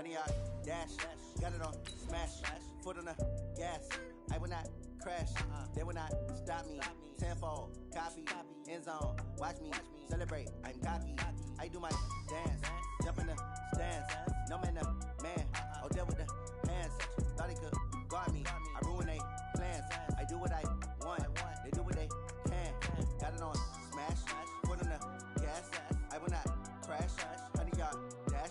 100-yard dash. Got it on smash. Foot on the gas. I will not crash. They will not stop me. Tenfold, copy, end zone. Watch me celebrate. I'm cocky. I do my dance. Jump in the stands. No man, the man. Oh, deal with the hands. Thought he could guard me. I ruin they plans. I do what I want. They do what they can. Got it on smash. Foot on the gas. I will not crash. 100-yard dash.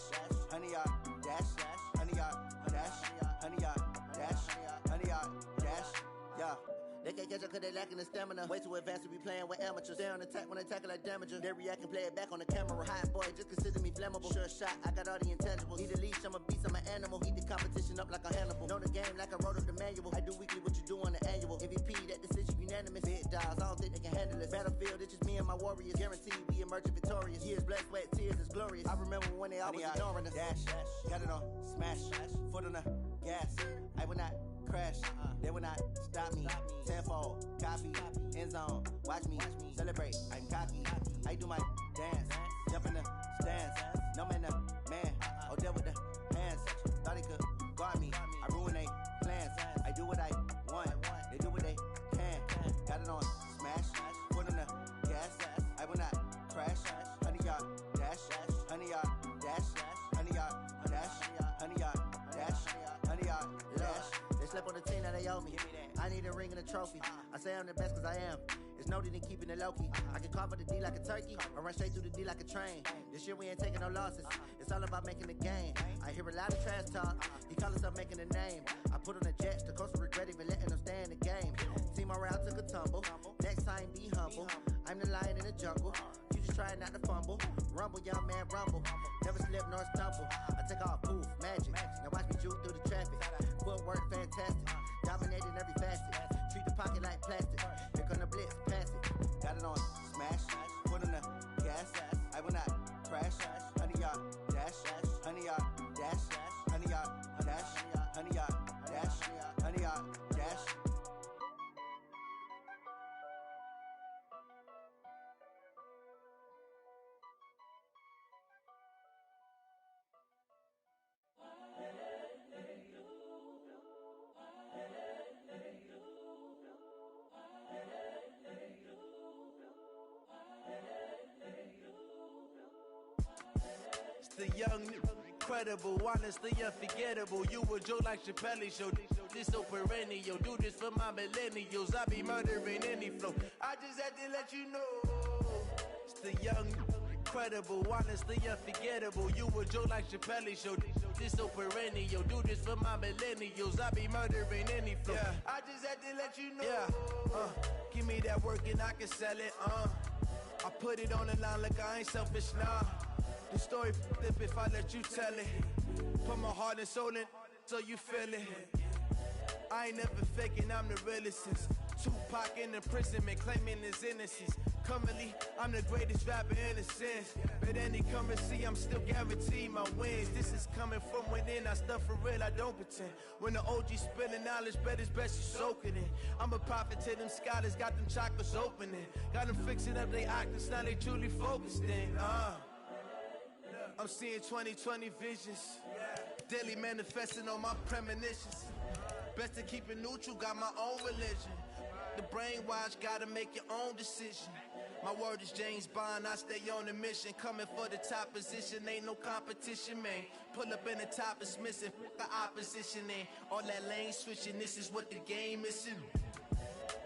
100-yard dash. 100-yard dash. 100-yard dash. 100-yard dash. Yeah. They can't catch up cause they lacking the stamina. Way too advanced to be playing with amateurs. Stay on attack when they tackle like damager. They react and play it back on the camera. Hot boy, just consider me flammable. Sure shot, I got all the intangibles. Need a leash, I'm a beast, I'm an animal. Heat the competition up like a Hannibal. Know the game like I wrote up the manual. I do weekly what you do on the annual. MVP, that decision unanimous. Big dogs, I don't think they can handle it. Battlefield, it's just me and my warriors. Guaranteed we emerging victorious. Years, blood, sweat, tears, it's glorious. I remember when they always ignoring us. Dash, got it on smash. Foot on the gas. I will not crash. They will not stop me. Tenfold, copy, end zone. Watch me celebrate. I'm cocky. I do my dance. Jump in the stands. No man, the man. Oh, deal with the hands. Thought he could guard me. I ruin they plans. I do what I want. They do what they can. Got it on smash. Foot on the gas. I will not crash. 100-yard dash. 100-yard dash. 100-yard dash. 100-yard dash. 100-yard dash. They slept on the team that they owe me. I need a ring and a trophy. I say I'm the best cause I am. It's noted in keeping it low-key. I can carve for the D like a turkey. I run straight through the D like a train. This year we ain't taking no losses. It's all about making the game. I hear a lot of trash talk. He call himself making a name. I put on the jets. The coach will regret even letting them stay in the game. Team around took a tumble. Next time be humble. I'm the lion in the jungle. You just try not to fumble. Rumble, young man, rumble. Never slip nor stumble. I take off, poof, magic. Now watch me juke through the traffic. Footwork fantastic. Dominating every facet. Treat the pocket like plastic. Here come the blitz, pass it. Got it on smash. Foot on the gas. I will not crash. 100-yard dash. 100-yard dash. 100-yard dash. 100-yard dash. 100-yard dash. The young, incredible, honestly unforgettable. You a joke like Chappelle show. This so perennial. Do this for my millennials. I be murdering any flow. I just had to let you know. It's the young, incredible, honestly unforgettable. You a joke like Chappelle show. This so perennial. Do this for my millennials. I be murdering any flow. Yeah. I just had to let you know. Yeah. Give me that work and I can sell it. I put it on the line like I ain't selfish, nah. The story flip if I let you tell it. Put my heart and soul in so you feel it. I ain't never faking, I'm the realest since Tupac in imprisonment, claiming his innocence. Currently, I'm the greatest rapper in a sense. But any currency, I'm still guaranteed my wins. This is coming from within, I stuff for real, I don't pretend. When the OG spilling knowledge, bet it's best you soak it in. I'm a prophet to them scholars, got them chakras opening. Got them fixing up they octaves, now they truly focused in. I'm seeing 2020 visions. Daily manifesting on my premonitions. Best to keep it neutral, got my own religion. The brainwash, gotta make your own decision. My word is James Bond, I stay on a mission. Coming for the top position, ain't no competition, man. Pull up in the top is missing, the opposition ain't. All that lane switching, this is what the game is in.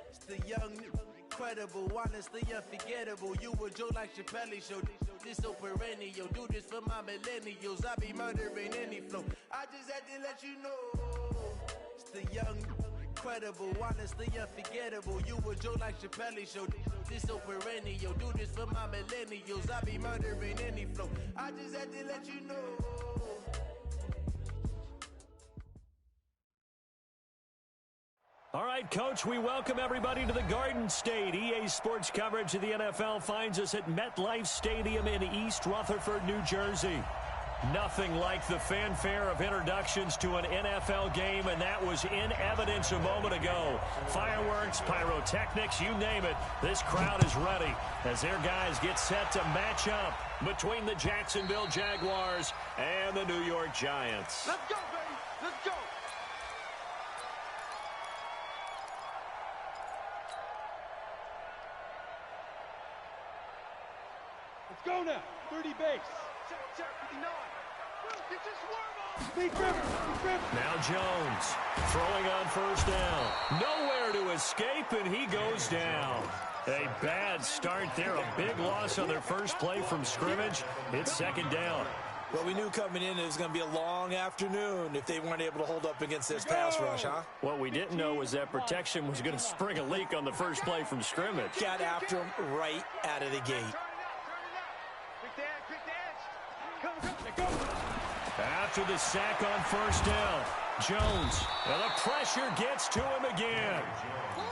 It's the young, incredible, honestly unforgettable. You a joke like Chappelle show. This so perennial. Do this for my millennials. I be murdering any flow. I just had to let you know. It's the young, incredible, honestly unforgettable. You a joke like Chappelle show. This so perennial. Do this for my millennials. I be murdering any flow. I just had to let you know. All right, Coach, we welcome everybody to the Garden State. EA Sports coverage of the NFL finds us at MetLife Stadium in East Rutherford, New Jersey. Nothing like the fanfare of introductions to an NFL game, and that was in evidence a moment ago. Fireworks, pyrotechnics, you name it. This crowd is ready as their guys get set to match up between the Jacksonville Jaguars and the New York Giants. Let's go, baby. Let's go. Let's go now. 30 base. Check, 59. Get your swerve on. Now Jones throwing on first down. Nowhere to escape, and he goes down. A bad start there. A big loss on their first play from scrimmage. It's second down. Well, we knew coming in it was going to be a long afternoon if they weren't able to hold up against this pass rush, huh? What we didn't know was that protection was going to spring a leak on the first play from scrimmage. Got after him right out of the gate. After the sack on first down, Jones, and the pressure gets to him again.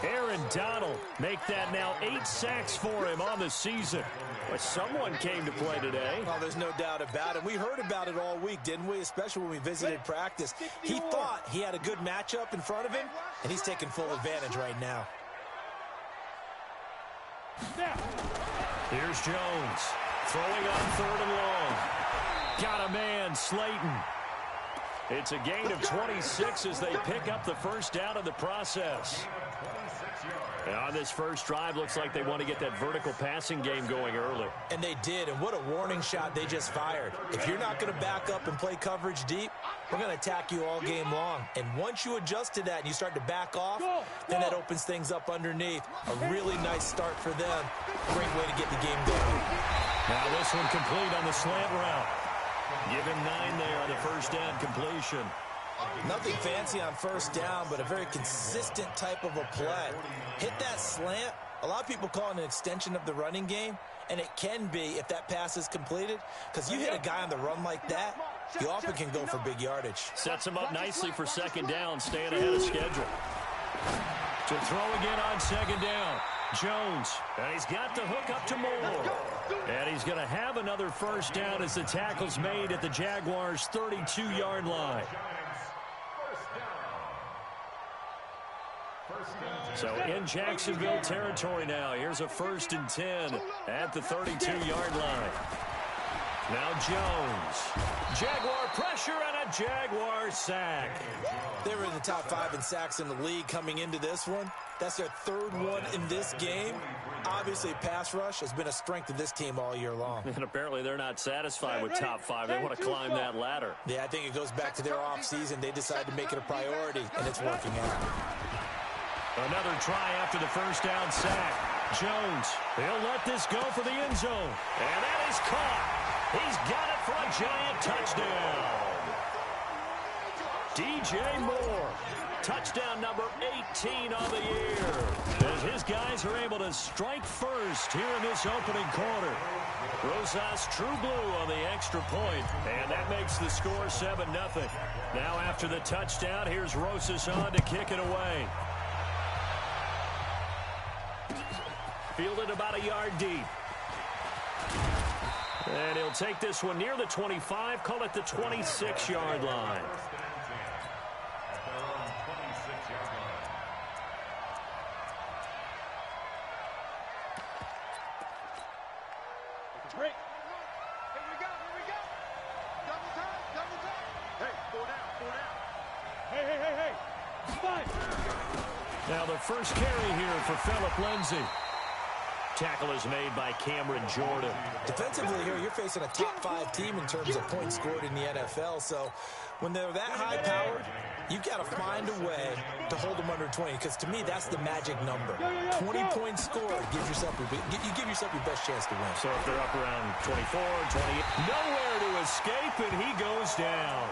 Aaron Donald make that now 8 sacks for him on the season. But someone came to play today. Well, there's no doubt about it. We heard about it all week, didn't we? Especially when we visited practice. He thought he had a good matchup in front of him, and he's taking full advantage right now. Here's Jones, throwing on third and long. Got a man, Slayton. It's a gain of 26 as they pick up the first down in the process. And on this first drive, looks like they want to get that vertical passing game going early. And they did, and what a warning shot they just fired. If you're not going to back up and play coverage deep, we're going to attack you all game long. And once you adjust to that and you start to back off, then that opens things up underneath. A really nice start for them. Great way to get the game going. Now this one complete on the slant route. Give him 9 there on the first down completion. Nothing fancy on first down, but a very consistent type of a play. Hit that slant. A lot of people call it an extension of the running game, and it can be if that pass is completed, because you hit a guy on the run like that, you often can go for big yardage. Sets him up nicely for second down, staying ahead of schedule. To throw again on second down. Jones, and he's got the hook up to Moore. And he's going to have another first down as the tackle's made at the Jaguars' 32-yard line. So in Jacksonville territory now. Here's a 1st and 10 at the 32-yard line. Now Jones. Jaguar pressure and a Jaguar sack. They were in the top 5 in sacks in the league coming into this one. That's their 3rd one in this game. Obviously, pass rush has been a strength of this team all year long. And apparently they're not satisfied with top 5. They want to climb that ladder. Yeah, I think it goes back to their offseason. They decided to make it a priority, and it's working out. Another try after the first down sack. Jones, he'll let this go for the end zone. And that is caught. He's got it for a Giant touchdown. DJ Moore, touchdown number 18 on the year. As his guys are able to strike first here in this opening quarter. Rosas true blue on the extra point, and that makes the score 7-0. Now after the touchdown, here's Rosas on to kick it away. Fielded about a yard deep. And he'll take this one near the 25, call it the 26-yard line. Break. Here we go. Double time. Hey, 4 down. Hey. 5. Now the first carry here for Phillip Lindsay. Tackle is made by Cameron Jordan. Defensively here, you're facing a top 5 team in terms of points scored in the NFL. So when they're that high powered, you've got to find a way to hold them under 20. Because to me, that's the magic number. 20 points scored, you give yourself your best chance to win. So if they're up around 24, 28, nowhere to escape, and he goes down.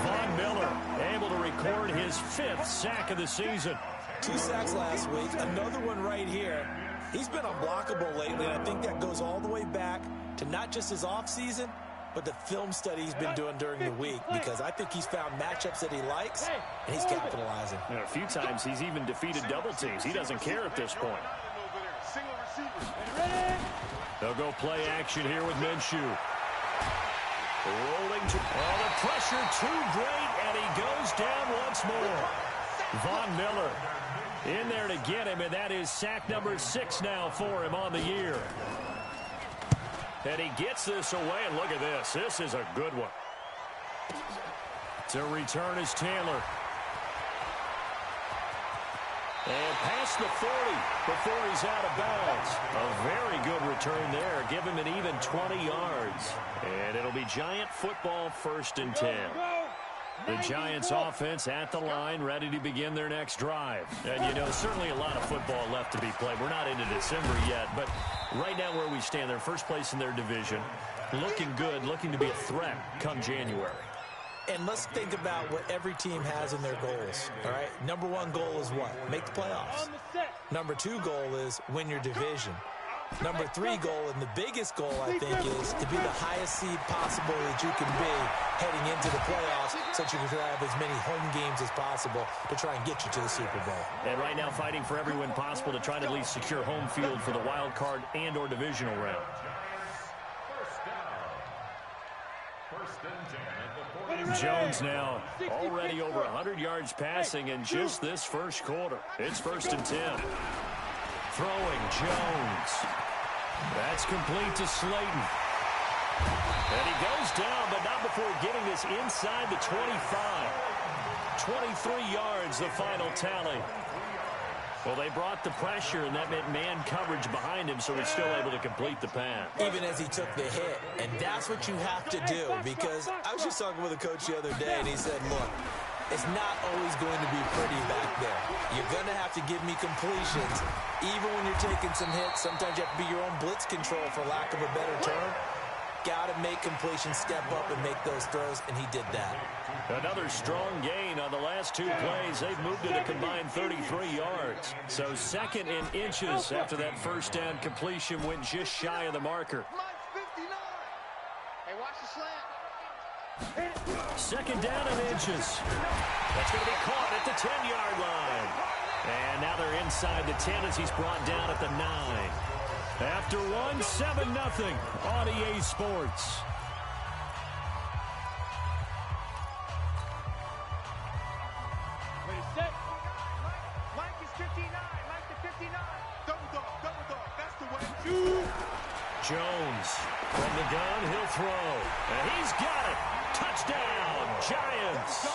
Von Miller able to record his 5th sack of the season. 2 sacks last week, another one right here. He's been unblockable lately, and I think that goes all the way back to not just his offseason, but the film study he's been doing during the week, because I think he's found matchups that he likes, and he's capitalizing. And a few times he's even defeated double teams. He doesn't care at this point. They'll go play action here with Minshew. Rolling to, the pressure too great, and he goes down once more. Von Miller in there to get him, and that is sack number 6 now for him on the year. And he gets this away, and look at this. This is a good one. To return is Taylor. And past the 40 before he's out of bounds. A very good return there. Give him an even 20 yards. And it'll be Giant football, 1st and 10. The Giants offense at the line, ready to begin their next drive. And, you know, certainly a lot of football left to be played. We're not into December yet, but right now where we stand, they're first place in their division. Looking good, looking to be a threat come January. And let's think about what every team has in their goals, all right? Number 1 goal is what? Make the playoffs. Number 2 goal is win your division. Number 3 goal, and the biggest goal, I think, is to be the highest seed possible that you can be heading into the playoffs so that you can have as many home games as possible to try and get you to the Super Bowl. And right now fighting for every win possible to try to at least secure home field for the wild card and or divisional round. Jones now already over 100 yards passing in just this first quarter. It's 1st and 10. Throwing Jones. That's complete to Slayton. And he goes down, but not before getting this inside the 25. 23 yards, the final tally. Well, they brought the pressure, and that meant man coverage behind him, so he's still able to complete the pass. Even as he took the hit, and that's what you have to do, because I was just talking with a coach the other day, and he said, look, it's not always going to be pretty back there. You're going to have to give me completions. Even when you're taking some hits, sometimes you have to be your own blitz control, for lack of a better term. Got to make completions, step up, and make those throws, and he did that. Another strong gain on the last 2 plays. They've moved it a combined 33 yards. So 2nd and inches after that first down completion went just shy of the marker. Hey, watch the slant. 2nd down and inches. That's going to be caught at the 10-yard line. And now they're inside the 10 as he's brought down at the 9. After 7-0 on EA Sports. Mike is 59. Mike to 59. Double dog. That's the way. Jones from the gun. He'll throw. And he's got it. Touchdown, Giants.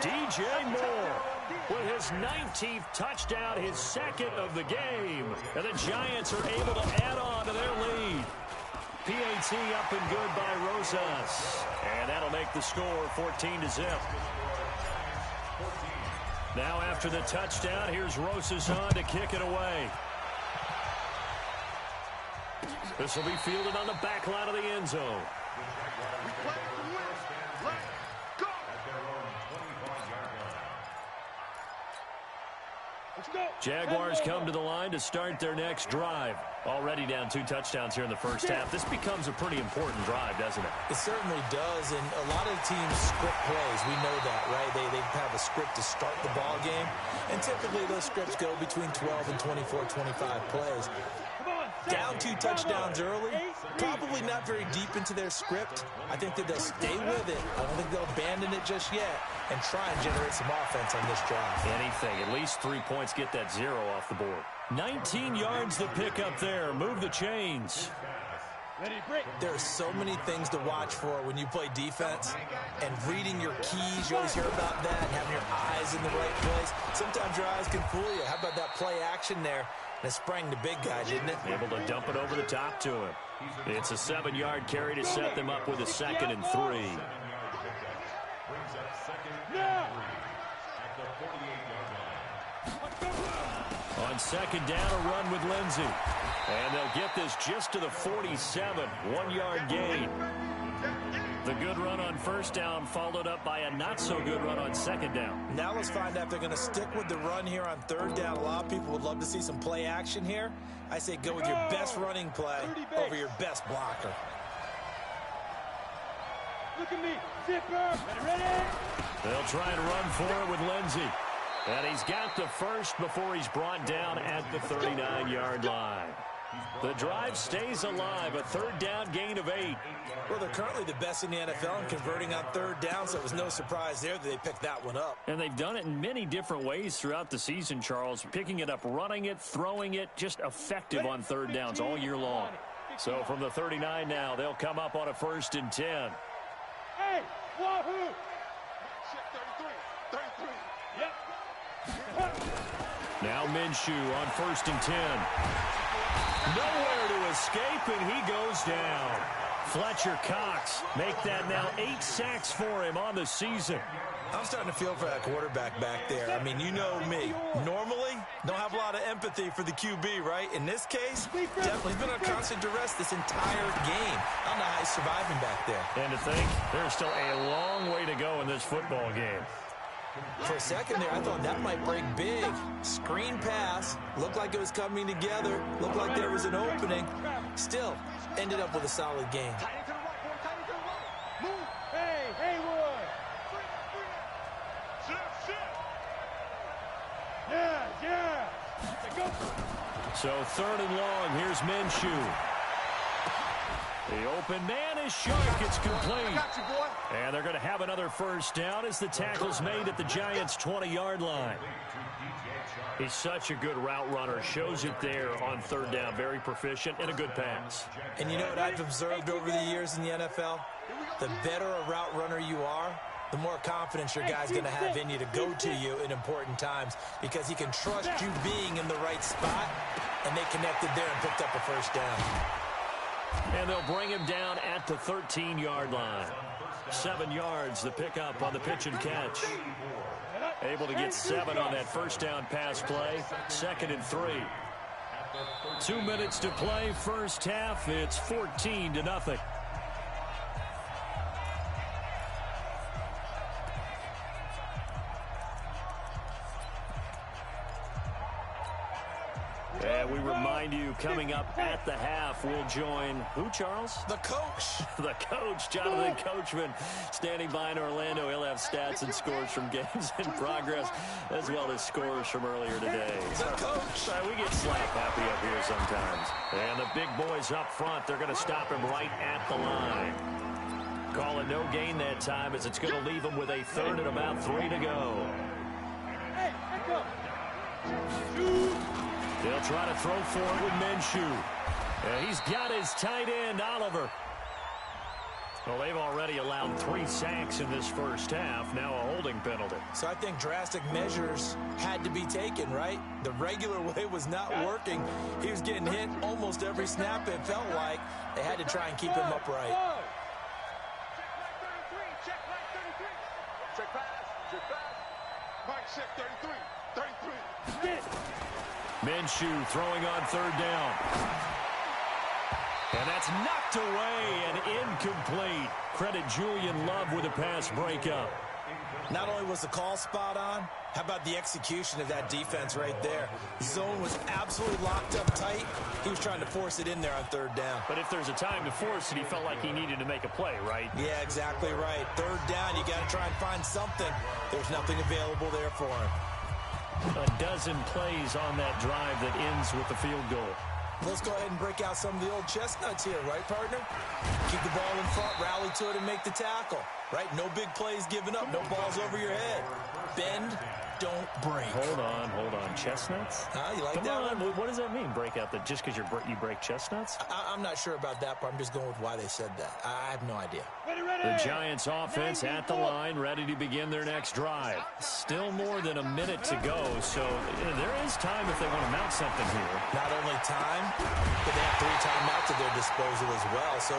DJ Moore with his 19th touchdown, his 2nd of the game. And the Giants are able to add on to their lead. PAT up and good by Rosas. And that'll make the score 14-0. Now after the touchdown, here's Rosas on to kick it away. This will be fielded on the back line of the end zone. Jaguars come to the line to start their next drive. Already down 2 touchdowns here in the first half. This becomes a pretty important drive, doesn't it? It certainly does, and a lot of teams script plays. We know that, right? They have a script to start the ball game, and typically those scripts go between 12 and 24, 25 plays. Down 2 touchdowns early, probably not very deep into their script. I think that they'll stay with it. I don't think they'll abandon it just yet and try and generate some offense on this drive. Anything. At least 3 points, get that 0 off the board. 19 yards the pick up there. Move the chains. There are so many things to watch for when you play defense, and reading your keys, you always hear about that, and having your eyes in the right place. Sometimes your eyes can fool you. How about that play action there? And it sprang the big guy, didn't it? Able to dump it over the top to him. It's a 7-yard carry to set them up with a 2nd and 3. On 2nd down, a run with Lindsey. And they'll get this just to the 47. 1-yard gain. The good run on 1st down followed up by a not-so-good run on 2nd down. Now let's find out if they're going to stick with the run here on 3rd down. A lot of people would love to see some play action here. I say go with your best running play over your best blocker. Look at me. Zipper. Ready? They'll try and run for it with Lindsey. And he's got the first before he's brought down at the 39-yard line. The drive stays alive, a third down gain of 8. Well, they're currently the best in the NFL in converting on third down, so it was no surprise there that they picked that one up. And they've done it in many different ways throughout the season, Charles. Picking it up, running it, throwing it, just effective on third downs all year long. So from the 39 now, they'll come up on a 1st and 10. Hey, wahoo! Check 33. Yep. Now Minshew on 1st and 10. Nowhere to escape, and he goes down. Fletcher Cox make that now 8 sacks for him on the season. I'm starting to feel for that quarterback back there. I mean, you know me. Normally, don't have a lot of empathy for the QB, right? In this case, definitely been on constant duress this entire game. I don't know how he's surviving back there. And to think, there's still a long way to go in this football game. For a second there, I thought that might break big. Screen pass. Looked like it was coming together. Looked like there was an opening. Still, ended up with a solid game. Tight end to the right, boy. Tight end to the right. Move. Hey, Haywood! Shift. Yeah! Go. So 3rd and long, here's Minshew. The open man is short. It's complete. I got you, boy. And they're going to have another 1st down as the tackle's made at the Giants' 20-yard line. He's such a good route runner. Shows it there on 3rd down. Very proficient and a good pass. And you know what I've observed over the years in the NFL? The better a route runner you are, the more confidence your guy's going to have in you to go to you in important times because he can trust you being in the right spot, and they connected there and picked up a 1st down. And they'll bring him down at the 13-yard line. 7 yards, the pickup on the pitch and catch. Able to get 7 on that 1st down pass play. 2nd and 3. 2 minutes to play, first half. It's 14-0. And we remind you, coming up at the half, we'll join who, Charles? The coach. The coach, Jonathan Coachman, standing by in Orlando. He'll have stats and scores from games in progress, as well as scores from earlier today. The coach. We get slap happy up here sometimes. And the big boys up front, they're going to stop him right at the line. Call it no gain that time, as it's going to leave him with a 3rd and about 3 to go. Hey, back up. They'll try to throw for it with Minshew. And he's got his tight end, Oliver. Well, they've already allowed 3 sacks in this first half. Now a holding penalty. So I think drastic measures had to be taken, right? The regular way was not working. He was getting hit almost every snap, it felt like. They had to try and keep him upright. Check right 33. Check pass. Mike, check 33. Minshew throwing on 3rd down. And that's knocked away and incomplete. Credit Julian Love with a pass breakup. Not only was the call spot on, how about the execution of that defense right there? The zone was absolutely locked up tight. He was trying to force it in there on 3rd down. But if there's a time to force it, he felt like he needed to make a play, right? Yeah, exactly right. 3rd down, you got to try and find something. There's nothing available there for him. A dozen plays on that drive that ends with the field goal. Let's go ahead and break out some of the old chestnuts here, right, partner? Keep the ball in front, rally to it, and make the tackle, right? No big plays given up, no balls over your head. Bend, don't break. Hold on. Chestnuts? You like Come that on. one? What does that mean, break out? That just because you break chestnuts? I'm not sure about that, but I'm just going with why they said that. I have no idea. The Giants offense at the line, ready to begin their next drive. Still more than a minute to go, so there is time if they want to mount something here. Not only time, but they have 3 timeouts at their disposal as well, so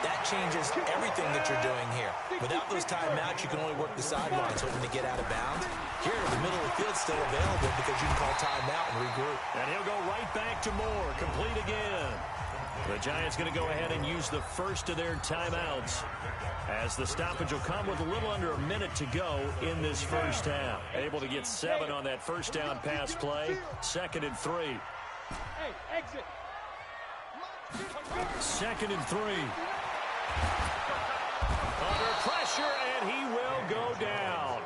that changes everything that you're doing here. Without those timeouts, you can only work the sidelines, hoping to get out of bounds. Here, the middle of the field's still available because you can call timeout and regroup. And he'll go right back to Moore, complete again. The Giants going to go ahead and use the first of their timeouts, as the stoppage will come with a little under a minute to go in this first half. Able to get 7 on that 1st down pass play. 2nd and 3. Hey, exit. 2nd and 3. Under pressure, and he will go down.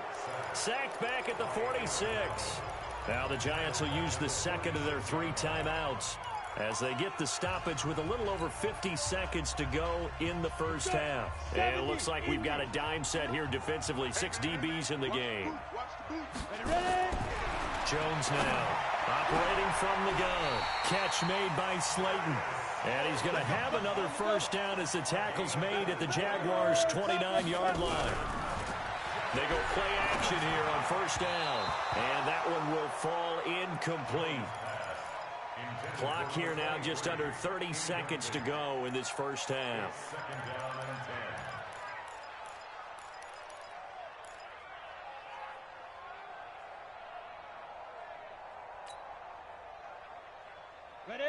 Sacked back at the 46. Now the Giants will use the 2nd of their 3 timeouts. as they get the stoppage with a little over 50 seconds to go in the first half. And it looks like we've got a dime set here defensively. 6 DBs in the game. Jones now operating from the gun. Catch made by Slayton. And he's going to have another first down as the tackle's made at the Jaguars' 29-yard line. They go play action here on first down. And that one will fall incomplete. Clock here now just under 30 seconds to go in this first half.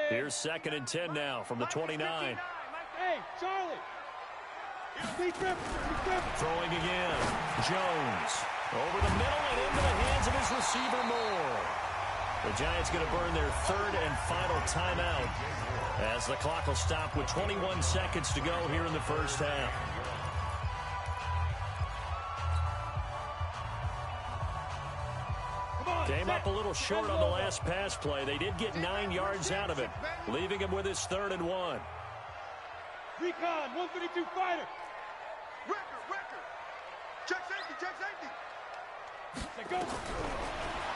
Here's 2nd and 10 now from the 29. Hey, Charlie. Throwing again. Jones over the middle and into the hands of his receiver Moore. The Giants going to burn their 3rd and final timeout as the clock will stop with 21 seconds to go here in the first half. Came up a little short on the last pass play. They did get 9 yards out of it, leaving him with his 3rd and 1. Recon, 132 fighter. Record. Check safety. Let go.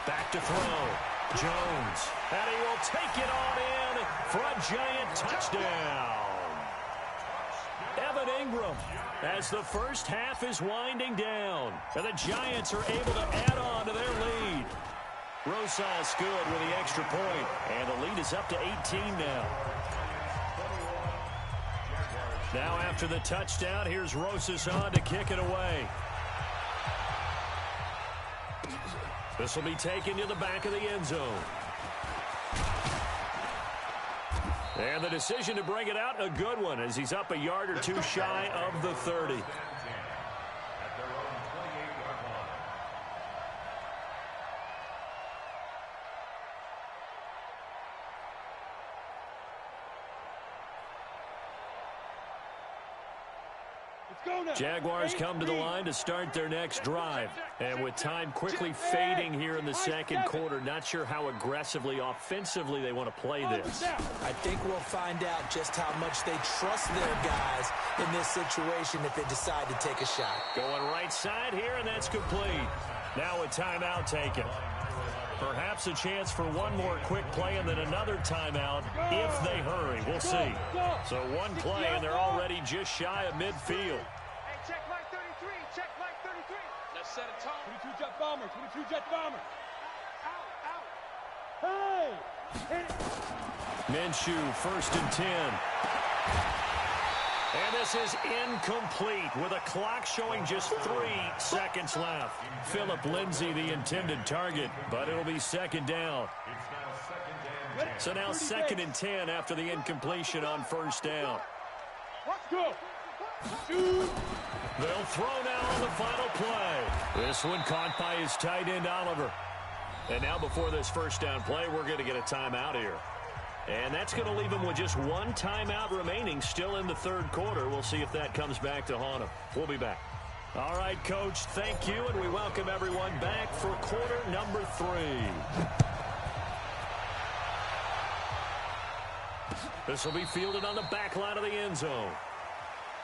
Back to throw. Jones. And he will take it on in for a Giant touchdown. Evan Ingram as the first half is winding down. And the Giants are able to add on to their lead. Rosas good with the extra point. And the lead is up to 18 now. Now after the touchdown, here's Rosas on to kick it away. This will be taken to the back of the end zone. And the decision to bring it out, a good one, as he's up a yard or two shy of the 30. Jaguars come to the line to start their next drive. And with time quickly fading here in the second quarter, not sure how aggressively, offensively they want to play this. I think we'll find out just how much they trust their guys in this situation if they decide to take a shot. Going right side here, and that's complete. Now a timeout taken. Perhaps a chance for one more quick play and then another timeout if they hurry. We'll see. So one play, and they're already just shy of midfield. Check Mike 33. Check Mike 33. Let's set a tone. 22 jet bomber. 22 jet bomber. Out. Hey! Hit it. Minshew, 1st and 10. And this is incomplete with a clock showing just 3 seconds left. Phillip Lindsay, the intended target, but it'll be 2nd down. So now 2nd and 10 after the incompletion on 1st down. Let's go. They'll throw now on the final play. This one caught by his tight end, Oliver. And now before this first down play, we're going to get a timeout here. And that's going to leave him with just one timeout remaining still in the 3rd quarter. We'll see if that comes back to haunt him. We'll be back. All right, Coach, thank you, and we welcome everyone back for quarter number 3. This will be fielded on the back line of the end zone.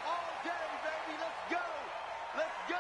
All day, baby. Let's go. Let's go.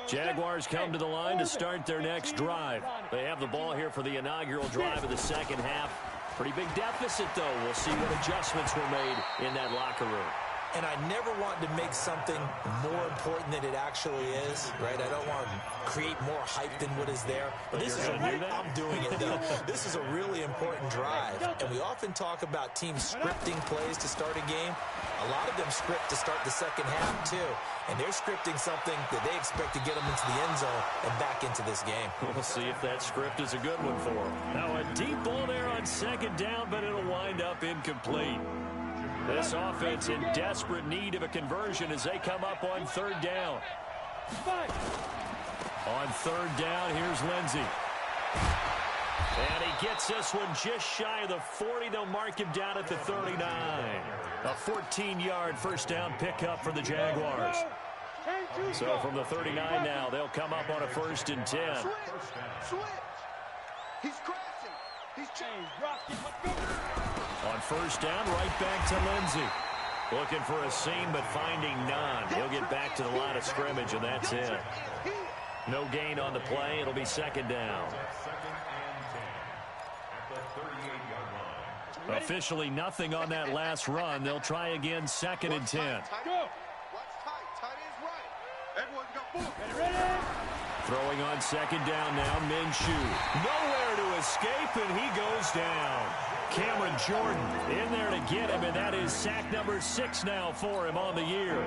Jaguars come to the line to start their next drive. They have the ball here for the inaugural drive of the second half. Pretty big deficit, though. We'll see what adjustments were made in that locker room. And I never want to make something more important than it actually is, right? I don't want to create more hype than what is there. But this is I'm doing it, though. This is a really important drive. And we often talk about teams scripting plays to start a game. A lot of them script to start the second half, too. And they're scripting something that they expect to get them into the end zone and back into this game. We'll see if that script is a good one for them. Now a deep ball there on 2nd down, but it'll wind up incomplete. This offense in desperate need of a conversion as they come up on 3rd down. On 3rd down, here's Lindsay. And he gets this one just shy of the 40. They'll mark him down at the 39. A 14-yard first down pickup for the Jaguars. So from the 39 now, they'll come up on a 1st and 10. Switch. He's crashing. He's changed. On 1st down, right back to Lindsey. Looking for a seam, but finding none. He'll get back to the line of scrimmage, and that's it. No gain on the play. It'll be 2nd down. Officially nothing on that last run. They'll try again, 2nd and 10. Go. Watch tight. Tight is right. Everyone's got 4. Ready? Throwing on 2nd down now, Minshew. Nowhere to escape, and he goes down. Cameron Jordan in there to get him, and that is sack number 6 now for him on the year.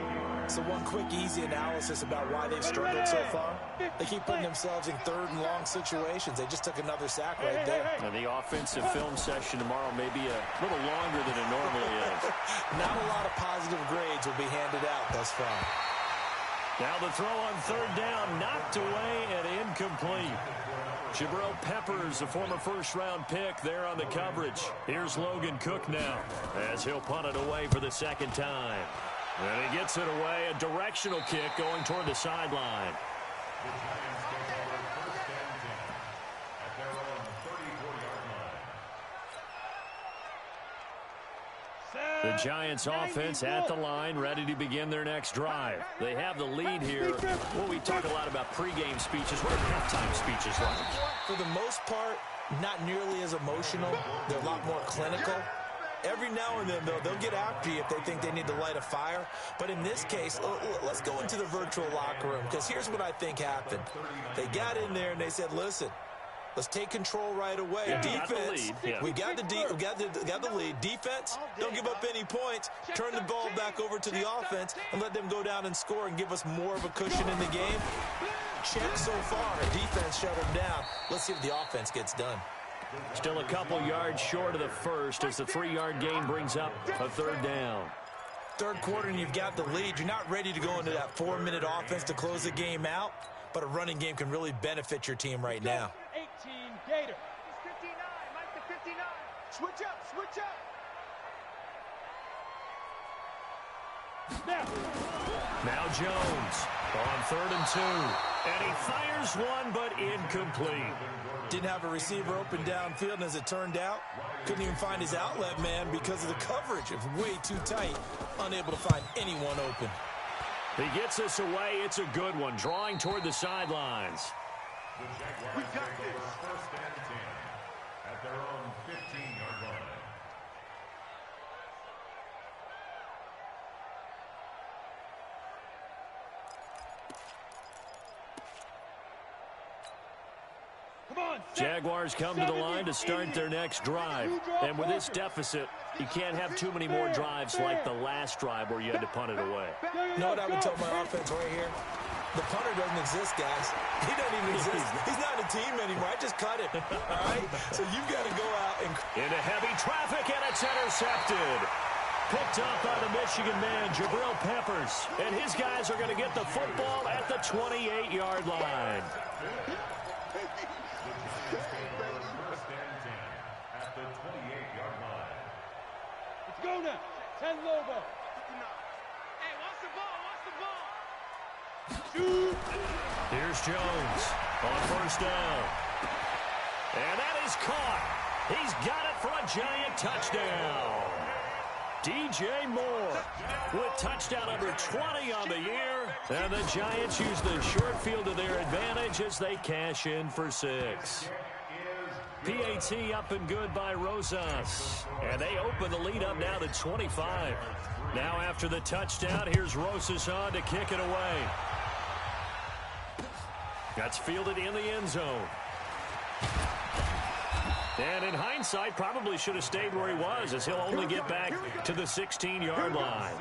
So one quick, easy analysis about why they've struggled so far. They keep putting themselves in 3rd and long situations. They just took another sack right there. And the offensive film session tomorrow may be a little longer than it normally is. Not a lot of positive grades will be handed out thus far. Now the throw on 3rd down, knocked away and incomplete. Jabril Peppers, a former 1st-round pick, there on the coverage. Here's Logan Cook now, as he'll punt it away for the 2nd time. And he gets it away, a directional kick going toward the sideline. The Giants offense at the line, ready to begin their next drive. They have the lead here. Well, we talk a lot about pregame speeches. What are halftime speeches like? For the most part, not nearly as emotional. They're a lot more clinical. Every now and then, though, they'll get after you if they think they need to light a fire. But in this case, let's go into the virtual locker room, because here's what I think happened. They got in there and they said, listen, let's take control right away. Yeah, Defense, we got the lead. Defense, don't give up any points. Turn the ball back over to the offense and let them go down and score and give us more of a cushion in the game. Check so far. Defense shut them down. Let's see if the offense gets done. Still a couple yards short of the first as the 3-yard gain brings up a 3rd down. 3rd quarter and you've got the lead. You're not ready to go into that 4-minute offense to close the game out, but a running game can really benefit your team right now. 18 Gator. He's 59. Mike to 59. Switch up. Switch up. Now Jones on 3rd and 2. And he fires one, but incomplete. Didn't have a receiver open downfield, and as it turned out, couldn't even find his outlet man because of the coverage. It was way too tight, unable to find anyone open. He gets this away. It's a good one, drawing toward the sidelines. We got this. 1st and 10 at their own 15-yard line. Jaguars come to the line to start their next drive. And with this deficit, you can't have too many more drives like the last drive where you had to punt it away. You know what I would tell my offense right here? The punter doesn't exist, guys. He doesn't even exist. He's not a team anymore. I just cut it. All right? So you've got to go out and... Into heavy traffic, and it's intercepted. Picked up by the Michigan man, Jabril Peppers. And his guys are going to get the football at the 28-yard line. At the 28-yard line. Let's go now. 10 Lobo. Hey, watch the ball. Watch the ball. Shoot. Here's Jones on 1st down. And that is caught. He's got it for a giant touchdown. DJ Moore with touchdown number 20 on the year. And the Giants use the short field to their advantage as they cash in for 6. PAT up and good by Rosas. And they open the lead up now to 25. Now after the touchdown, here's Rosas on to kick it away. That's fielded in the end zone. And in hindsight, probably should have stayed where he was, as he'll only get back to the 16-yard line.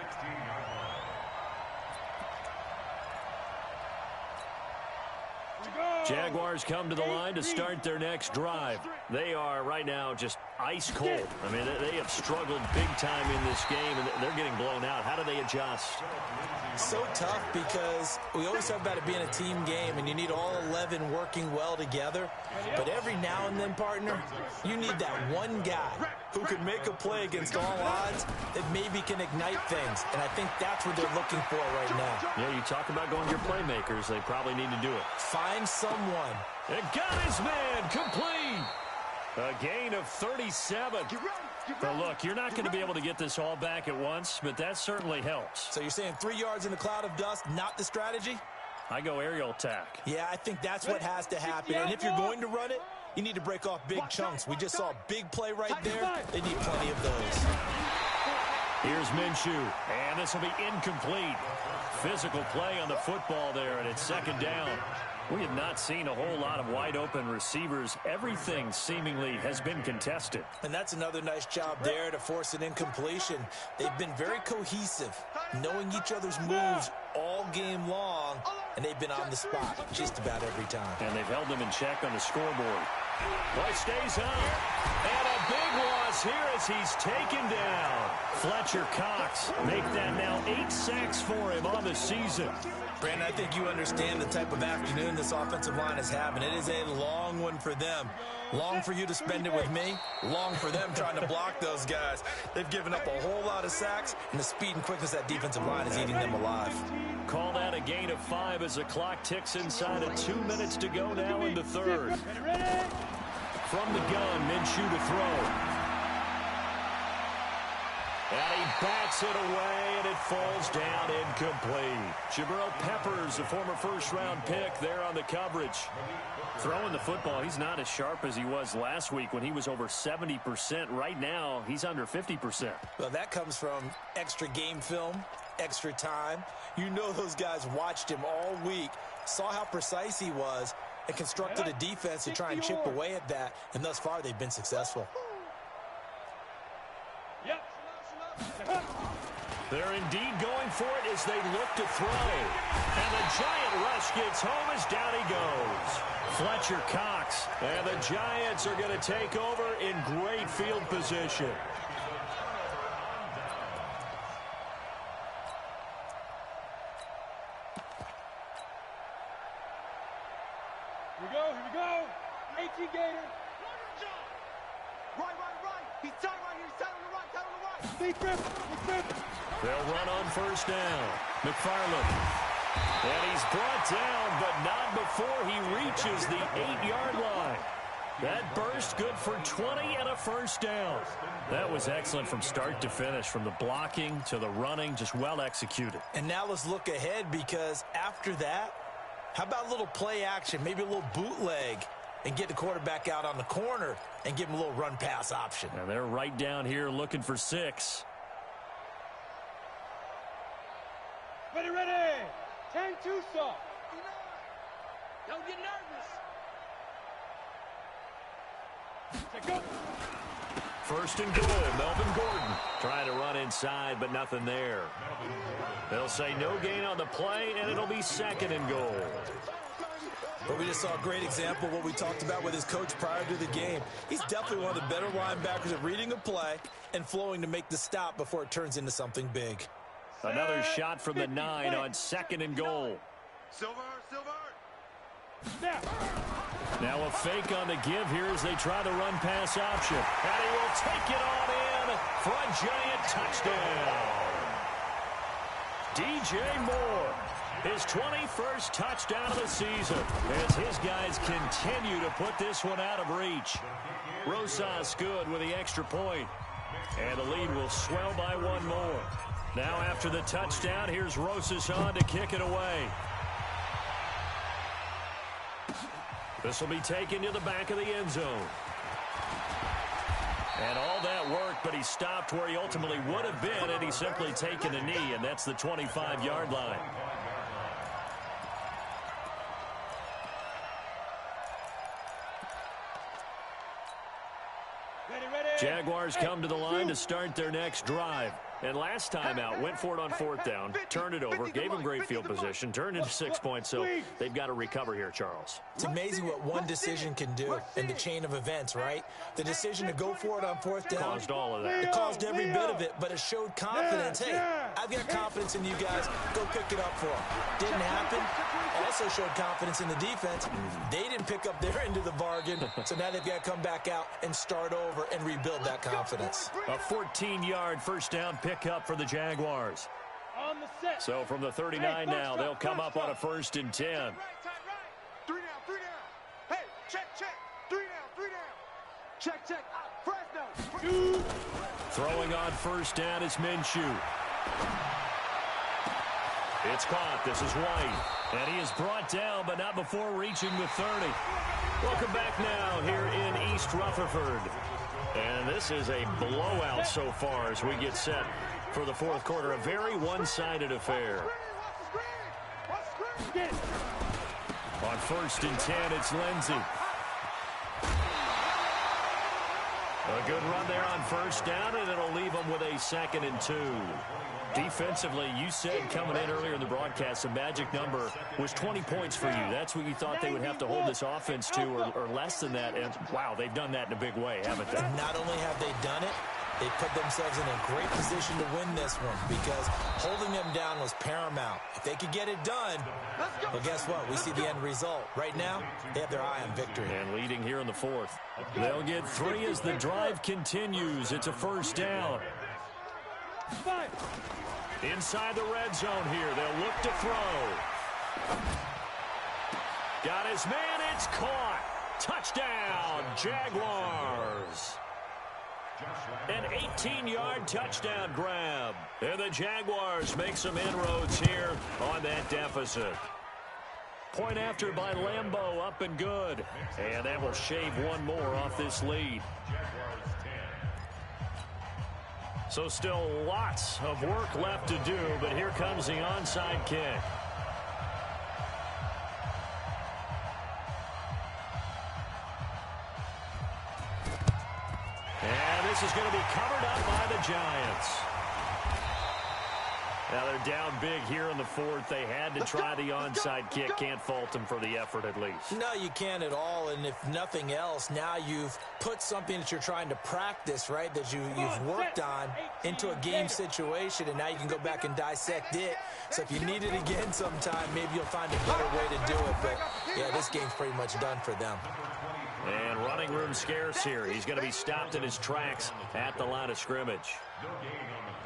Jaguars come to the line to start their next drive. They are right now just ice cold. I mean, they have struggled big time in this game, and they're getting blown out. How do they adjust? So tough because we always talk about it being a team game, and you need all 11 working well together. But every now and then, partner, you need that one guy who can make a play against all odds that maybe can ignite things. And I think that's what they're looking for right now. Yeah, you talk about going to your playmakers. They probably need to do it. Find someone. It got his man complete. A gain of 37. But look, you're not going to be able to get this all back at once, but that certainly helps. So you're saying 3 yards in a cloud of dust, not the strategy? I go aerial attack. Yeah, I think that's what has to happen. And if you're going to run it, you need to break off big chunks. We just saw a big play right there. They need plenty of those. Here's Minshew, and this will be incomplete. Physical play on the football there, and it's second down. We have not seen a whole lot of wide-open receivers. Everything seemingly has been contested. And that's another nice job there to force an incompletion. They've been very cohesive, knowing each other's moves all game long, and they've been on the spot just about every time. And they've held them in check on the scoreboard. Play stays on. And a big loss here as he's taken down. Fletcher Cox make that now 8 sacks for him on the season. Brandon, I think you understand the type of afternoon this offensive line is having. It is a long one for them. Long for you to spend it with me. Long for them trying to block those guys. They've given up a whole lot of sacks, and the speed and quickness of that defensive line is eating them alive. Call that a gain of 5 as the clock ticks inside of 2 minutes to go now in the third. From the gun, Minshew to throw. And he bats it away, and it falls down incomplete. Jabril Peppers, a former first-round pick, there on the coverage. Throwing the football, he's not as sharp as he was last week when he was over 70%. Right now, he's under 50%. Well, that comes from extra game film, extra time. You know those guys watched him all week, saw how precise he was, and constructed a defense to try and chip away at that, and thus far they've been successful. Yep. They're indeed going for it as they look to throw. And the Giant rush gets home as down he goes. Fletcher Cox. And the Giants are going to take over in great field position. Here we go. 18 Gator. Right. He's tight right here. He's tight on the right. Big grip. They'll run on first down. McFarland. And he's brought down, but not before he reaches the 8-yard line. That burst good for 20 and a first down. That was excellent from start to finish, from the blocking to the running, just well executed. And now let's look ahead, because after that, how about a little play action, maybe a little bootleg, and get the quarterback out on the corner and give him a little run-pass option. And they're right down here looking for 6. Ready. 10-2 soft. Don't get nervous. Go. First and goal, Melvin Gordon trying to run inside, but nothing there. They'll say no gain on the play, and it'll be second and goal. But we just saw a great example of what we talked about with his coach prior to the game. He's definitely one of the better linebackers at reading a play and flowing to make the stop before it turns into something big. Another shot from the 9 on second and goal. Silver. Snap. Now a fake on the give here as they try the run pass option. And he will take it on in for a Giant touchdown. DJ Moore, his 21st touchdown of the season, as his guys continue to put this one out of reach. Rosas good with the extra point. And the lead will swell by one more. Now after the touchdown, here's Rosas on to kick it away. This will be taken to the back of the end zone. And all that work, but he stopped where he ultimately would have been, and he's simply taken a knee, and that's the 25-yard line. Ready. Jaguars come to the line to start their next drive. And last time out, went for it on fourth down, turned it over, gave them great field position, turned into 6 points, so they've got to recover here, Charles. It's amazing what one decision can do in the chain of events, right? The decision to go for it on fourth down. Caused all of that. It caused every bit of it, but it showed confidence. Hey, I've got confidence in you guys. Go pick it up for them. Didn't happen. Also showed confidence in the defense. They didn't pick up their end of the bargain, so now they've got to come back out and start over and rebuild that confidence. A 14-yard first down pickup for the Jaguars. On the set. So from the 39 now, they'll come up on a 1st and 10. 3 down, 3 down. Hey, check. 3 down. Check. Fresno. Throwing on first down is Minshew. It's caught. This is White. And he is brought down, but not before reaching the 30. Welcome back now here in East Rutherford. And this is a blowout so far as we get set for the fourth quarter. A very one-sided affair. On 1st and 10, it's Lindsey. A good run there on first down, and it'll leave them with a 2nd and 2. Defensively, you said coming in earlier in the broadcast, the magic number was 20 points for you. That's what you thought they would have to hold this offense to, or less than that. And, wow, they've done that in a big way, haven't they? Not only have they done it, they put themselves in a great position to win this one because holding them down was paramount. If they could get it done, well, guess what? We see the end result. Right now, they have their eye on victory. And leading here in the 4th. They'll get 3 as the drive continues. It's a first down. Inside the red zone here. They'll look to throw. Got his man. It's caught. Touchdown, Jaguars. An 18-yard touchdown grab. And the Jaguars make some inroads here on that deficit. Point after by Lambeau, up and good. And that will shave one more off this lead. So still lots of work left to do, but here comes the onside kick. And this is going to be covered up by the Giants. Now they're down big here in the 4th. They had to try the onside kick. Can't fault them for the effort at least. No, you can't at all. And if nothing else, now you've put something that you're trying to practice, right, that you've worked on into a game situation, and now you can go back and dissect it. So if you need it again sometime, maybe you'll find a better way to do it. But, yeah, this game's pretty much done for them. And running room scarce here. He's going to be stopped in his tracks at the line of scrimmage.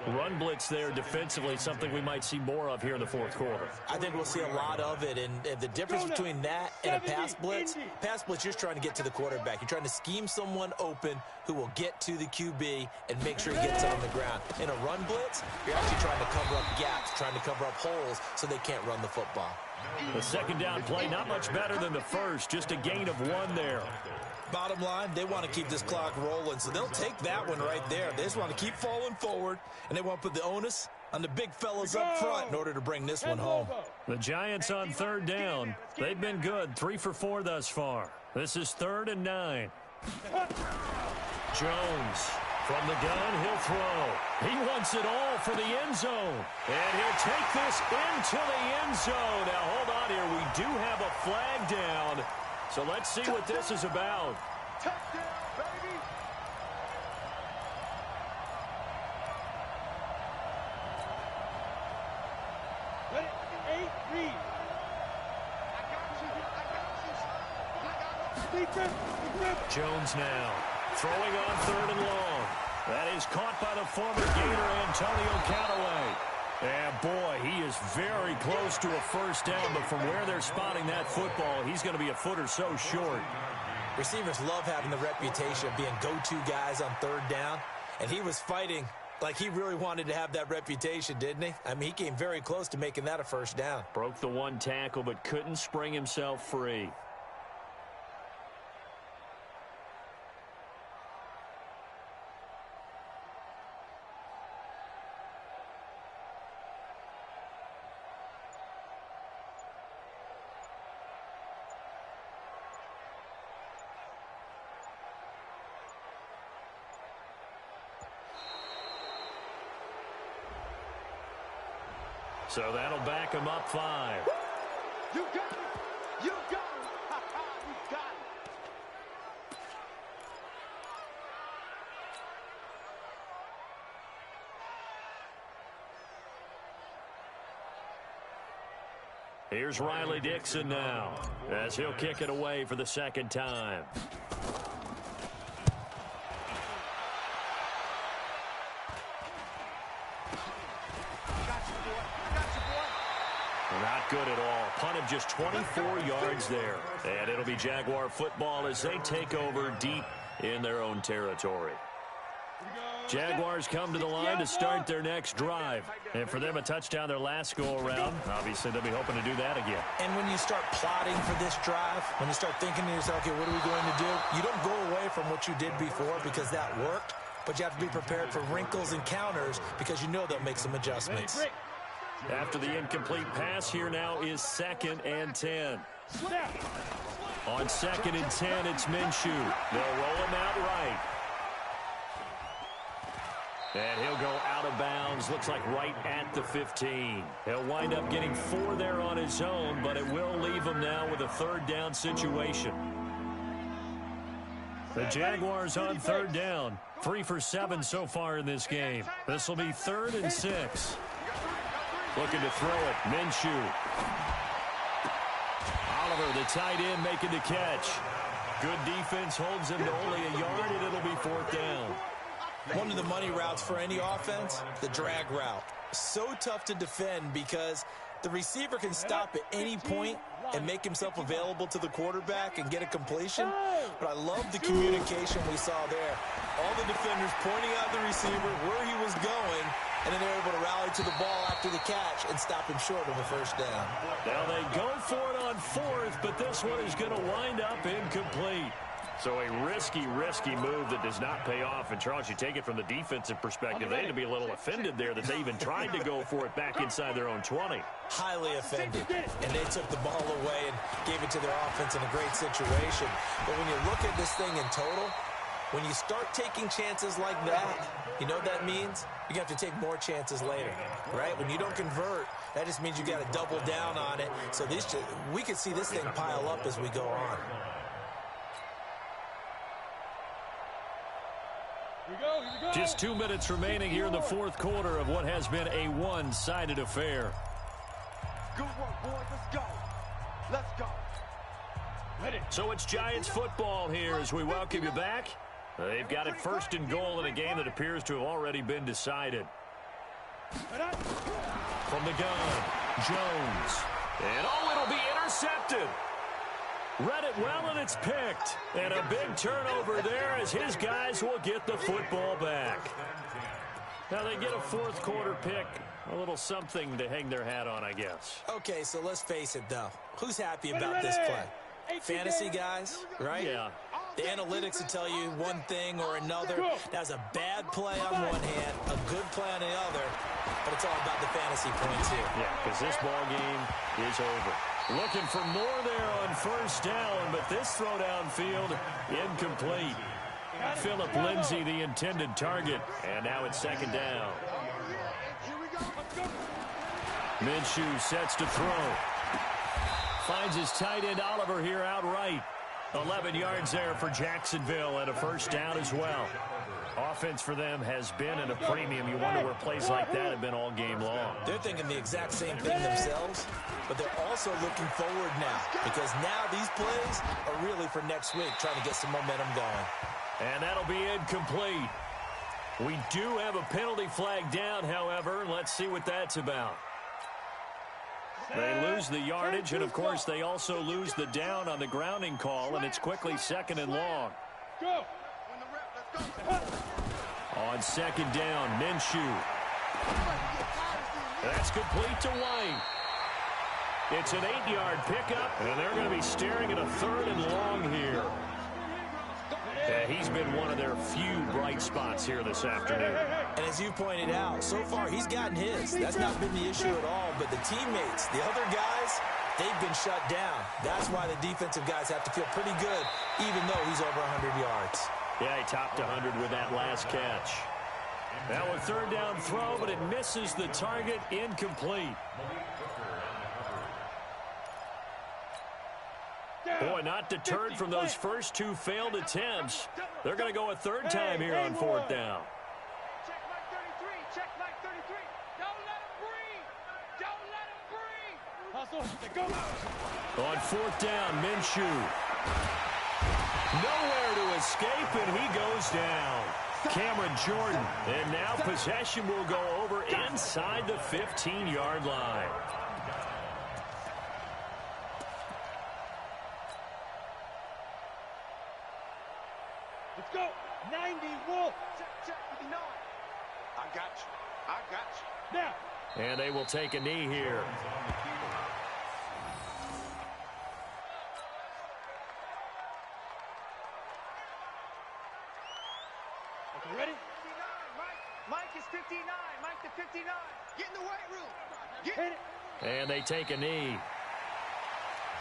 Run blitz there defensively, something we might see more of here in the 4th quarter. I think we'll see a lot of it, and the difference between that and a pass blitz, you're just trying to get to the quarterback. You're trying to scheme someone open who will get to the QB and make sure he gets it on the ground. In a run blitz, you're actually trying to cover up gaps, trying to cover up holes so they can't run the football. The second down play, not much better than the first, just a gain of 1 there. Bottom line, they want to keep this clock rolling, so they'll take that one right there. They just want to keep falling forward, and they want to put the onus on the big fellas up front in order to bring this one home. The Giants on 3rd down. They've been good, 3 for 4 thus far. This is 3rd and 9. Jones from the gun, he'll throw. He wants it all for the end zone. And he'll take this into the end zone. Now, hold on here. We do have a flag down. So let's see what this is about. Touchdown, baby. Let it 8 read. Jones now throwing on 3rd and long. That is caught by the former Gator Antonio Callaway. And boy, he is very close to a first down, but from where they're spotting that football, he's going to be a foot or so short. Receivers love having the reputation of being go-to guys on 3rd down, and he was fighting like he really wanted to have that reputation, didn't he? I mean, he came very close to making that a first down. Broke the 1 tackle, but couldn't spring himself free. So that'll back him up 5. You got it. You got it. You got it. Here's Riley Dixon now, as he'll kick it away for the second time. Not good at all. Punt of just 24 yards there. And it'll be Jaguar football as they take over deep in their own territory. Jaguars come to the line to start their next drive. And for them, a touchdown their last go-around. Obviously, they'll be hoping to do that again. And when you start plotting for this drive, when you start thinking to yourself, okay, what are we going to do? You don't go away from what you did before because that worked, but you have to be prepared for wrinkles and counters because you know they'll make some adjustments. After the incomplete pass, here now is 2nd and 10. On 2nd and 10, it's Minshew. They'll roll him out right. And he'll go out of bounds, looks like right at the 15. He'll wind up getting 4 there on his own, but it will leave him now with a 3rd down situation. The Jaguars on 3rd down. 3 for 7 so far in this game. This will be 3rd and 6. Looking to throw it. Minshew. Oliver, the tight end, making the catch. Good defense holds him to only a yard, and it'll be 4th down. One of the money routes for any offense, the drag route. So tough to defend because the receiver can stop at any point and make himself available to the quarterback and get a completion. But I love the communication we saw there. All the defenders pointing out the receiver, where he was going, and then they're able to rally to the ball after the catch and stop him short of a 1st down. Now they go for it on 4th, but this one is going to wind up incomplete. So a risky move that does not pay off. And, Charles, you take it from the defensive perspective, they had to be a little offended there that they even tried to go for it back inside their own 20. Highly offended. And they took the ball away and gave it to their offense in a great situation. But when you look at this thing in total, when you start taking chances like that, you know what that means? You're going to have to take more chances later, right? When you don't convert, that just means you got to double down on it. So we could see this thing pile up as we go on. Just 2 minutes remaining here in the 4th quarter of what has been a one-sided affair. Good work, boys. Let's go. Let's go. So it's Giants football here as we welcome you back. They've got it 1st and goal in a game that appears to have already been decided. From the gun, Jones. And it'll be intercepted. Read it well, and it's picked. And a big turnover there as his guys will get the football back. Now they get a 4th quarter pick. A little something to hang their hat on, I guess. Okay, so let's face it, though. Who's happy about this play? Fantasy guys, right? Yeah. The analytics will tell you one thing or another. That's a bad play on one hand, a good play on the other, but it's all about the fantasy points here. Yeah, because this ball game is over. Looking for more there on 1st down, but this throw downfield incomplete. Phillip Lindsay, the intended target, and now it's 2nd down. Minshew sets to throw. Finds his tight end Oliver here outright. 11 yards there for Jacksonville and a 1st down as well. Offense for them has been at a premium. You wonder where plays like that have been all game long. They're thinking the exact same thing themselves, but they're also looking forward now because now these plays are really for next week, trying to get some momentum going. And that'll be incomplete. We do have a penalty flag down, however. Let's see what that's about. They lose the yardage, and, of course, they also lose the down on the grounding call, and it's quickly 2nd and long. Go. On 2nd down, Minshew. That's complete to White. It's an 8-yard pickup, and they're going to be staring at a 3rd and long here. He's been one of their few bright spots here this afternoon. And as you pointed out, so far he's gotten his. That's not been the issue at all. But the teammates, the other guys, they've been shut down. That's why the defensive guys have to feel pretty good, even though he's over 100 yards. Yeah, he topped 100 with that last catch. Now a third down throw, but it misses the target, incomplete. Boy, not deterred from those first two failed attempts. They're going to go a third time here on fourth down. Check Mike 33. Check Mike 33. Don't let him breathe. Don't let him breathe. Hustle. Go. On fourth down, Minshew. Nowhere to escape, and he goes down. Cameron Jordan. And now possession will go over inside the 15-yard line. Let's go. 90 Wolf. Check 59. I got you. I got you. Now. And they will take a knee here. Okay, ready? 59. Mike is 59. Mike to 59. Get in the weight room. Get Hit it. And they take a knee.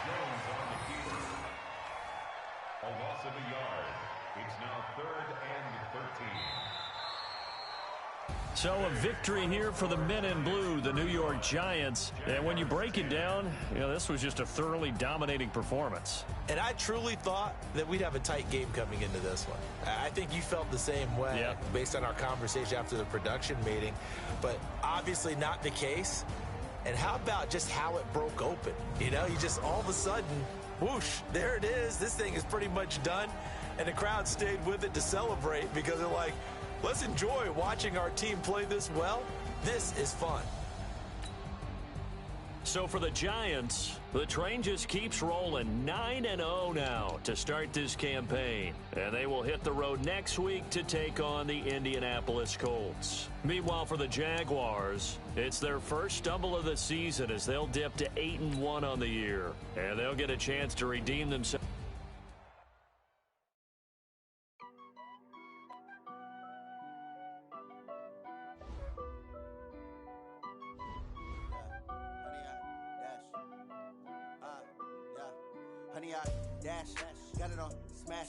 Jones on the keeper. A loss of a yard. It's now 3rd and 13. So a victory here for the men in blue, the New York Giants. And when you break it down, this was just a thoroughly dominating performance. And I truly thought that we'd have a tight game coming into this one. I think you felt the same way based on our conversation after the production meeting, but obviously not the case. And how about just how it broke open? You just all of a sudden, whoosh, there it is. This thing is pretty much done. And the crowd stayed with it to celebrate because they're like, let's enjoy watching our team play this well. This is fun. So for the Giants, the train just keeps rolling 9-0 now to start this campaign. And they will hit the road next week to take on the Indianapolis Colts. Meanwhile, for the Jaguars, it's their first stumble of the season as they'll dip to 8-1 on the year. And they'll get a chance to redeem themselves. Dash, got it on, smash,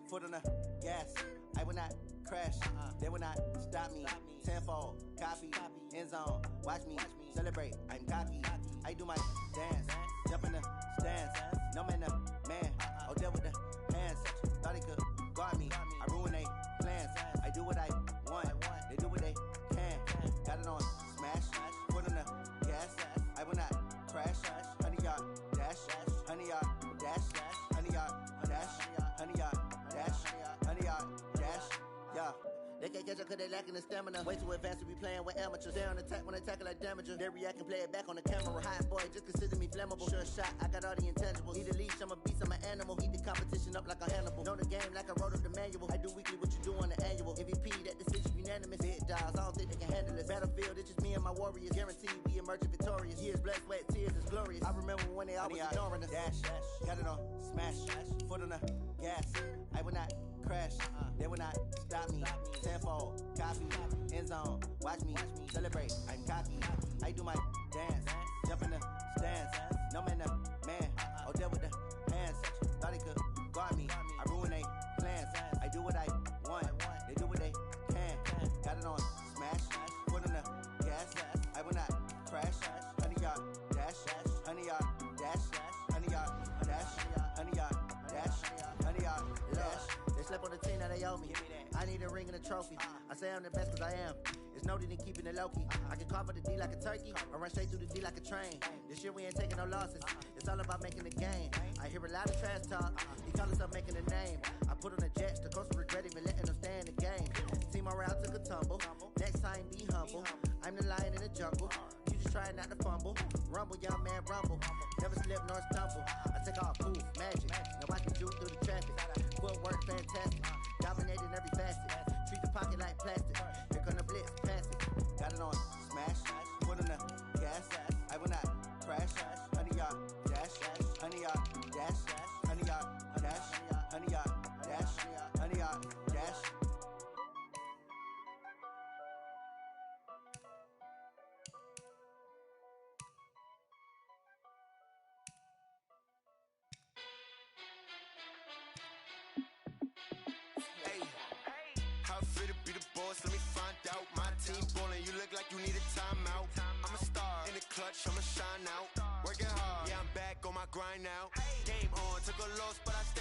foot on the gas. I will not crash, they will not stop me. Tenfold, copy, end zone, watch me celebrate. I'm cocky, I do my dance, jump in the stands. No man, man, oh deal with the hands. Thought he could guard me, I ruin they plans. I do what I want, they do what they can. Got it on, smash, foot on the gas. I will not crash, 100-yard dash, 100-yard dash. 100-yard dash, 100-yard dash, 100-yard dash, yeah. They can't catch up cause they lacking the stamina. Way too advanced to be playing with amateurs. They on attack when they tackle like damager. They react and play it back on the camera. Hot boy, just consider me flammable. Sure shot, I got all the intangibles. Need a leash, I'm a beast, I'm an animal. Eat the competition up like a Hannibal. Know the game like I wrote up the manual. I do weekly what you do on the annual. MVP, that decision unanimous. Big dials, I don't think they can handle it. Battlefield, it's just me and my warriors. Guaranteed we emerge victorious. Years, blood, sweat, tears, is glorious. I remember when they always ignoring us. Dash, got it on, smash, foot on the gas. I will not crash, they will not stop me. Tenfold, copy, end zone, watch me celebrate. I'm cocky, I do my dance, jump in the stands. No man, man, oh deal with the hands. Thought he could guard me, I ruin they plans. I do what I want, they do what they can. Got it on, smash, foot on the gas. I will not crash, 100-yard dash, 100-yard dash, 100-yard dash, 100-yard dash, 100-yard dash. They slept on the team, now they owe me. I need a ring and a trophy. I say I'm the best cause I am. It's noted in keeping it low-key. I can carve up the D like a turkey or run straight through the D like a train. This year we ain't taking no losses. It's all about making the game. I hear a lot of trash talk. He call himself making a name. I put on the Jets. The coach regret even letting them stay in the game. Team morale took a tumble. Next time be humble. I'm the lion in the jungle. You just trying not to fumble. Rumble, young man, rumble. Never slip nor stumble. I take off, poof, magic. Now I can juke through the traffic. Footwork fantastic. Dominating every facet. Treat the pocket like plastic. Here come the blitz, pass it. Got it on, smash. Foot on the gas. I will not crash. 100-yard dash. 100-yard dash. 100-yard dash. 100-yard dash. 100-yard dash. How fit to be the boy course, let me find out. My team ballin', you look like you need a timeout. I'm a star in the clutch, I'ma shine out. Working hard, yeah, I'm back on my grind now. Game on, took a loss, but I stay